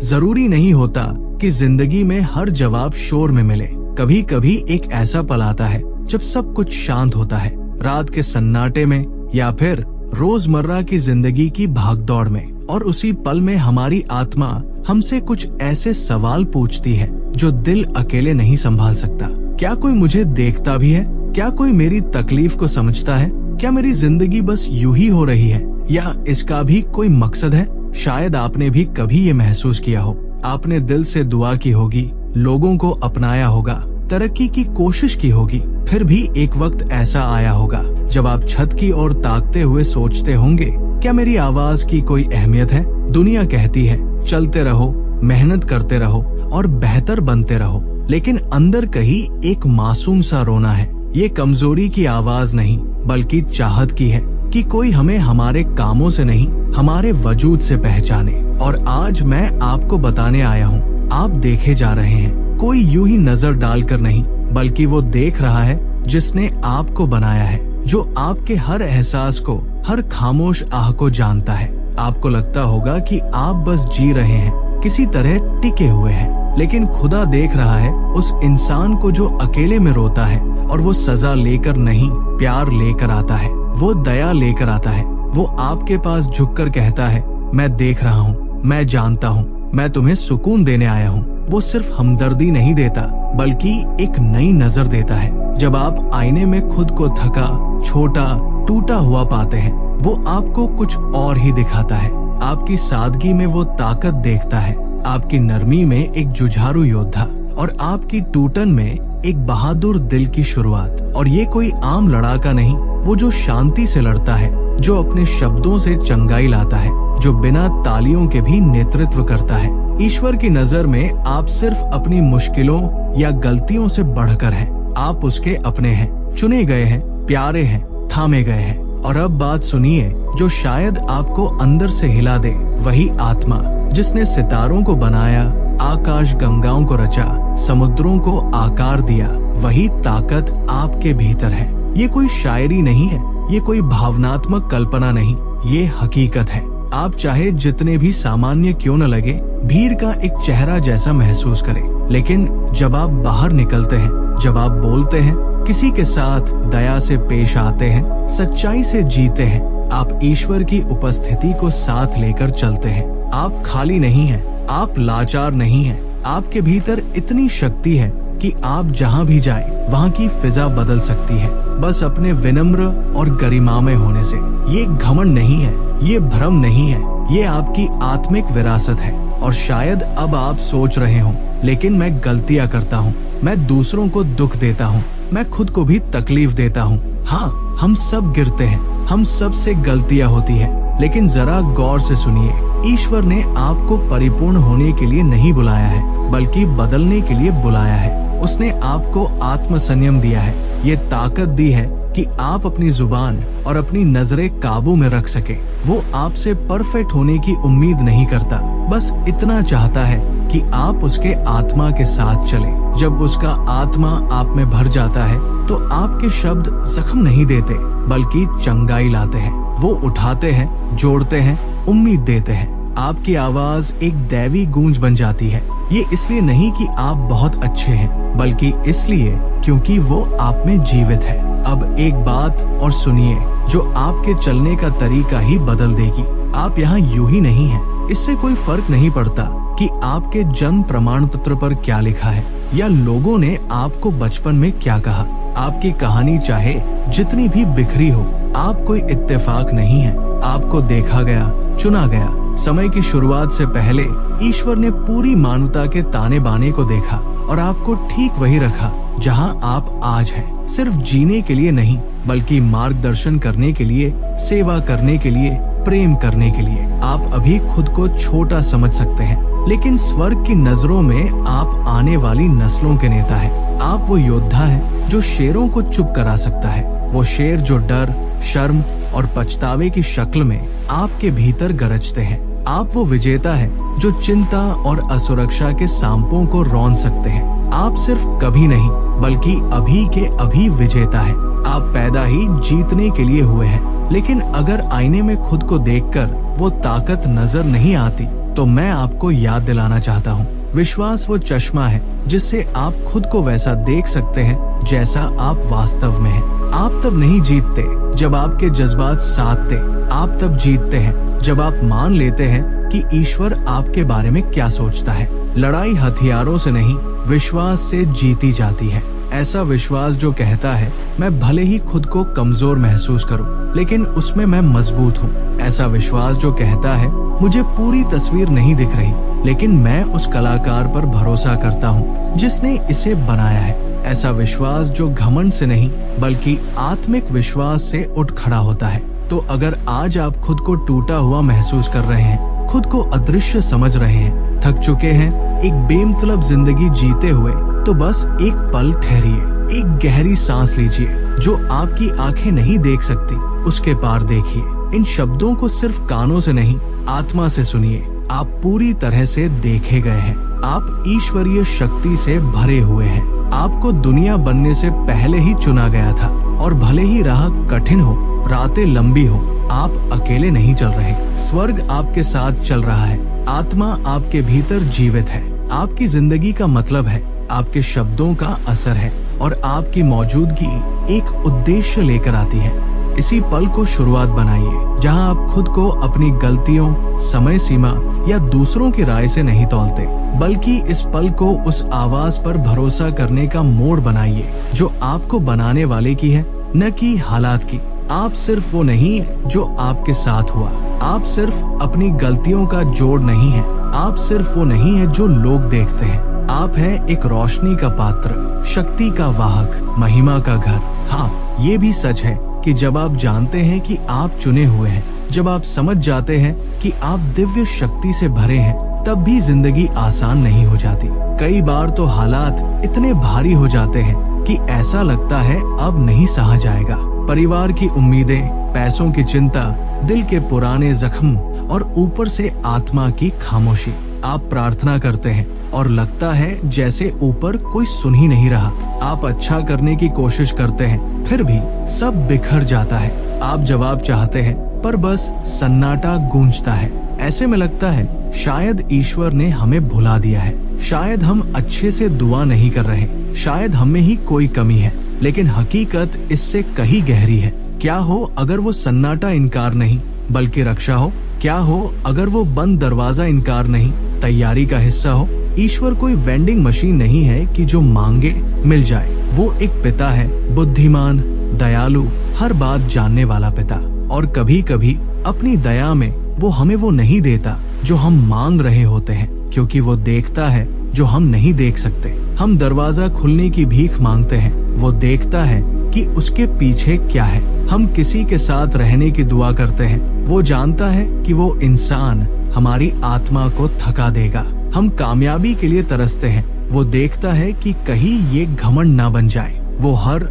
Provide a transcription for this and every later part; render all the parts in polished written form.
जरूरी नहीं होता कि जिंदगी में हर जवाब शोर में मिले। कभी कभी एक ऐसा पल आता है जब सब कुछ शांत होता है, रात के सन्नाटे में या फिर रोजमर्रा की जिंदगी की भागदौड़ में, और उसी पल में हमारी आत्मा हमसे कुछ ऐसे सवाल पूछती है जो दिल अकेले नहीं संभाल सकता। क्या कोई मुझे देखता भी है? क्या कोई मेरी तकलीफ को समझता है? क्या मेरी जिंदगी बस यूं ही हो रही है या इसका भी कोई मकसद है? शायद आपने भी कभी ये महसूस किया हो। आपने दिल से दुआ की होगी, लोगों को अपनाया होगा, तरक्की की कोशिश की होगी, फिर भी एक वक्त ऐसा आया होगा जब आप छत की ओर ताकते हुए सोचते होंगे, क्या मेरी आवाज की कोई अहमियत है? दुनिया कहती है चलते रहो, मेहनत करते रहो और बेहतर बनते रहो, लेकिन अंदर कहीं एक मासूम सा रोना है। ये कमजोरी की आवाज नहीं बल्कि चाहत की है कि कोई हमें हमारे कामों से नहीं, हमारे वजूद से पहचाने। और आज मैं आपको बताने आया हूँ, आप देखे जा रहे हैं, कोई यूं ही नजर डालकर नहीं, बल्कि वो देख रहा है जिसने आपको बनाया है, जो आपके हर एहसास को, हर खामोश आह को जानता है। आपको लगता होगा कि आप बस जी रहे हैं, किसी तरह टिके हुए हैं, लेकिन खुदा देख रहा है उस इंसान को जो अकेले में रोता है, और वो सजा लेकर नहीं, प्यार लेकर आता है, वो दया लेकर आता है। वो आपके पास झुककर कहता है, मैं देख रहा हूँ, मैं जानता हूँ, मैं तुम्हें सुकून देने आया हूँ। वो सिर्फ हमदर्दी नहीं देता बल्कि एक नई नजर देता है। जब आप आईने में खुद को थका, छोटा, टूटा हुआ पाते हैं, वो आपको कुछ और ही दिखाता है। आपकी सादगी में वो ताकत देखता है, आपकी नरमी में एक जुझारू योद्धा, और आपकी टूटन में एक बहादुर दिल की शुरुआत। और ये कोई आम लड़ाका नहीं, वो जो शांति से लड़ता है, जो अपने शब्दों से चंगाई लाता है, जो बिना तालियों के भी नेतृत्व करता है। ईश्वर की नजर में आप सिर्फ अपनी मुश्किलों या गलतियों से बढ़कर हैं। आप उसके अपने हैं, चुने गए हैं, प्यारे हैं, थामे गए हैं। और अब बात सुनिए जो शायद आपको अंदर से हिला दे, वही आत्मा जिसने सितारों को बनाया, आकाश गंगाओं को रचा, समुद्रों को आकार दिया, वही ताकत आपके भीतर है। ये कोई शायरी नहीं है, ये कोई भावनात्मक कल्पना नहीं, ये हकीकत है। आप चाहे जितने भी सामान्य क्यों न लगे, भीड़ का एक चेहरा जैसा महसूस करें, लेकिन जब आप बाहर निकलते हैं, जब आप बोलते हैं, किसी के साथ दया से पेश आते हैं, सच्चाई से जीते हैं, आप ईश्वर की उपस्थिति को साथ लेकर चलते हैं। आप खाली नहीं हैं, आप लाचार नहीं हैं। आपके भीतर इतनी शक्ति है कि आप जहाँ भी जाएं, वहाँ की फिजा बदल सकती है, बस अपने विनम्र और गरिमामय होने से। ये घमंड नहीं है, ये भ्रम नहीं है, ये आपकी आत्मिक विरासत है। और शायद अब आप सोच रहे हो, लेकिन मैं गलतियाँ करता हूँ, मैं दूसरों को दुख देता हूँ, मैं खुद को भी तकलीफ देता हूँ। हाँ, हम सब गिरते हैं, हम सब से गलतियाँ होती है, लेकिन जरा गौर से सुनिए, ईश्वर ने आपको परिपूर्ण होने के लिए नहीं बुलाया है, बल्कि बदलने के लिए बुलाया है। उसने आपको आत्म संयम दिया है, ये ताकत दी है कि आप अपनी जुबान और अपनी नजरें काबू में रख सके। वो आपसे परफेक्ट होने की उम्मीद नहीं करता, बस इतना चाहता है कि आप उसके आत्मा के साथ चले। जब उसका आत्मा आप में भर जाता है, तो आपके शब्द जख्म नहीं देते, बल्कि चंगाई लाते हैं। वो उठाते हैं, जोड़ते हैं, उम्मीद देते हैं। आपकी आवाज एक दैवी गूंज बन जाती है। ये इसलिए नहीं कि आप बहुत अच्छे हैं, बल्कि इसलिए क्योंकि वो आप में जीवित है। अब एक बात और सुनिए जो आपके चलने का तरीका ही बदल देगी। आप यहाँ यूं ही नहीं हैं। इससे कोई फर्क नहीं पड़ता कि आपके जन्म प्रमाण पत्र पर क्या लिखा है या लोगों ने आपको बचपन में क्या कहा। आपकी कहानी चाहे जितनी भी बिखरी हो, आप कोई इत्तेफाक नहीं है। आपको देखा गया, चुना गया। समय की शुरुआत से पहले ईश्वर ने पूरी मानवता के ताने बाने को देखा और आपको ठीक वही रखा जहां आप आज हैं। सिर्फ जीने के लिए नहीं, बल्कि मार्गदर्शन करने के लिए, सेवा करने के लिए, प्रेम करने के लिए। आप अभी खुद को छोटा समझ सकते हैं, लेकिन स्वर्ग की नजरों में आप आने वाली नस्लों के नेता हैं। आप वो योद्धा हैं जो शेरों को चुप करा सकता है। वो शेर जो डर, शर्म और पछतावे की शक्ल में आपके भीतर गरजते हैं। आप वो विजेता हैं जो चिंता और असुरक्षा के सांपों को रौंद सकते हैं। आप सिर्फ कभी नहीं, बल्कि अभी के अभी विजेता हैं। आप पैदा ही जीतने के लिए हुए हैं। लेकिन अगर आईने में खुद को देखकर वो ताकत नजर नहीं आती, तो मैं आपको याद दिलाना चाहता हूँ, विश्वास वो चश्मा है जिससे आप खुद को वैसा देख सकते हैं जैसा आप वास्तव में हैं। आप तब नहीं जीतते जब आपके जज्बात साथ दे, आप तब जीतते हैं जब आप मान लेते हैं कि ईश्वर आपके बारे में क्या सोचता है। लड़ाई हथियारों से नहीं, विश्वास से जीती जाती है। ऐसा विश्वास जो कहता है मैं भले ही खुद को कमजोर महसूस करूं, लेकिन उसमें मैं मजबूत हूं। ऐसा विश्वास जो कहता है मुझे पूरी तस्वीर नहीं दिख रही, लेकिन मैं उस कलाकार पर भरोसा करता हूं जिसने इसे बनाया है। ऐसा विश्वास जो घमंड से नहीं बल्कि आत्मिक विश्वास से उठ खड़ा होता है। तो अगर आज आप खुद को टूटा हुआ महसूस कर रहे हैं, खुद को अदृश्य समझ रहे हैं, थक चुके हैं एक बेमतलब जिंदगी जीते हुए, तो बस एक पल ठहरिए, एक गहरी सांस लीजिए। जो आपकी आंखें नहीं देख सकती उसके पार देखिए। इन शब्दों को सिर्फ कानों से नहीं, आत्मा से सुनिए। आप पूरी तरह से देखे गए हैं। आप ईश्वरीय शक्ति से भरे हुए हैं। आपको दुनिया बनने से पहले ही चुना गया था, और भले ही राह कठिन हो, रातें लंबी हो, आप अकेले नहीं चल रहे। स्वर्ग आपके साथ चल रहा है। आत्मा आपके भीतर जीवित है। आपकी जिंदगी का मतलब है, आपके शब्दों का असर है, और आपकी मौजूदगी एक उद्देश्य लेकर आती है। इसी पल को शुरुआत बनाइए जहां आप खुद को अपनी गलतियों, समय सीमा या दूसरों की राय से नहीं तौलते, बल्कि इस पल को उस आवाज पर भरोसा करने का मोड़ बनाइए जो आपको बनाने वाले की है, न कि हालात की। आप सिर्फ वो नहीं है जो आपके साथ हुआ। आप सिर्फ अपनी गलतियों का जोड़ नहीं है। आप सिर्फ वो नहीं है जो लोग देखते हैं। आप हैं एक रोशनी का पात्र, शक्ति का वाहक, महिमा का घर। हाँ, ये भी सच है कि जब आप जानते हैं कि आप चुने हुए हैं, जब आप समझ जाते हैं कि आप दिव्य शक्ति से भरे हैं, तब भी जिंदगी आसान नहीं हो जाती। कई बार तो हालात इतने भारी हो जाते हैं कि ऐसा लगता है अब नहीं सहा जाएगा। परिवार की उम्मीदें, पैसों की चिंता, दिल के पुराने जख्म और ऊपर से आत्मा की खामोशी। आप प्रार्थना करते हैं और लगता है जैसे ऊपर कोई सुन ही नहीं रहा। आप अच्छा करने की कोशिश करते हैं, फिर भी सब बिखर जाता है। आप जवाब चाहते हैं पर बस सन्नाटा गूंजता है। ऐसे में लगता है शायद ईश्वर ने हमें भुला दिया है, शायद हम अच्छे से दुआ नहीं कर रहे, शायद हमें ही कोई कमी है। लेकिन हकीकत इससे कहीं गहरी है। क्या हो अगर वो सन्नाटा इनकार नहीं बल्कि रक्षा हो? क्या हो अगर वो बंद दरवाजा इनकार नहीं, तैयारी का हिस्सा हो? ईश्वर कोई वेंडिंग मशीन नहीं है कि जो मांगे मिल जाए। वो एक पिता है, बुद्धिमान, दयालु, हर बात जानने वाला पिता। और कभी कभी अपनी दया में वो हमें वो नहीं देता जो हम मांग रहे होते हैं, क्योंकि वो देखता है जो हम नहीं देख सकते। हम दरवाजा खुलने की भीख मांगते हैं, वो देखता है कि उसके पीछे क्या है। हम किसी के साथ रहने की दुआ करते हैं, वो जानता है कि वो इंसान हमारी आत्मा को थका देगा। हम कामयाबी के लिए तरसते हैं, वो देखता है कि कहीं ये घमंड ना बन जाए। वो हर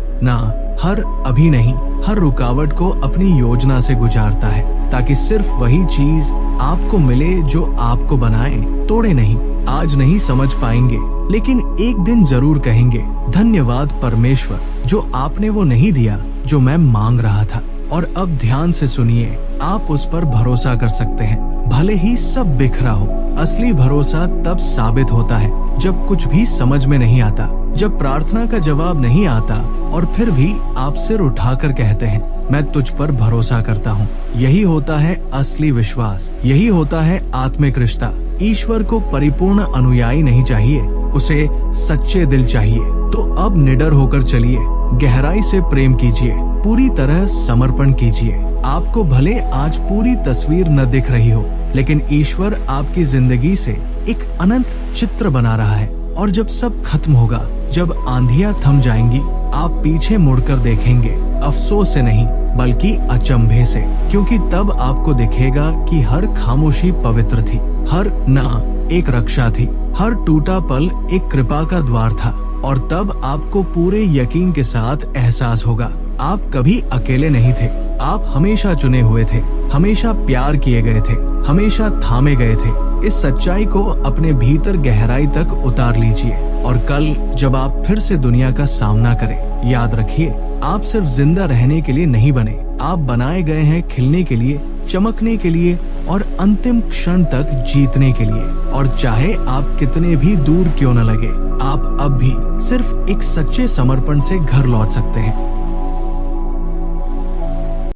अभी नहीं, हर रुकावट को अपनी योजना से गुजारता है, ताकि सिर्फ वही चीज आपको मिले जो आपको बनाए, तोड़े नहीं। आज नहीं समझ पाएंगे, लेकिन एक दिन जरूर कहेंगे, धन्यवाद परमेश्वर, जो आपने वो नहीं दिया जो मैं मांग रहा था। और अब ध्यान से सुनिए, आप उस पर भरोसा कर सकते हैं, भले ही सब बिखरा हो। असली भरोसा तब साबित होता है जब कुछ भी समझ में नहीं आता, जब प्रार्थना का जवाब नहीं आता और फिर भी आप सिर उठाकर कहते हैं, मैं तुझ पर भरोसा करता हूँ। यही होता है असली विश्वास, यही होता है आत्मिक रिश्ता। ईश्वर को परिपूर्ण अनुयायी नहीं चाहिए, उसे सच्चे दिल चाहिए। तो अब निडर होकर चलिए, गहराई से प्रेम कीजिए, पूरी तरह समर्पण कीजिए। आपको भले आज पूरी तस्वीर न दिख रही हो, लेकिन ईश्वर आपकी जिंदगी से एक अनंत चित्र बना रहा है। और जब सब खत्म होगा, जब आंधियां थम जाएंगी, आप पीछे मुड़कर देखेंगे, अफसोस से नहीं बल्कि अचंभे से, क्योंकि तब आपको दिखेगा कि हर खामोशी पवित्र थी, हर ना एक रक्षा थी, हर टूटा पल एक कृपा का द्वार था। और तब आपको पूरे यकीन के साथ एहसास होगा, आप कभी अकेले नहीं थे। आप हमेशा चुने हुए थे, हमेशा प्यार किए गए थे, हमेशा थामे गए थे। इस सच्चाई को अपने भीतर गहराई तक उतार लीजिए, और कल जब आप फिर से दुनिया का सामना करें, याद रखिए, आप सिर्फ जिंदा रहने के लिए नहीं बने, आप बनाए गए हैं खिलने के लिए, चमकने के लिए और अंतिम क्षण तक जीतने के लिए। और चाहे आप कितने भी दूर क्यों न लगे, आप अब भी सिर्फ एक सच्चे समर्पण से घर लौट सकते हैं।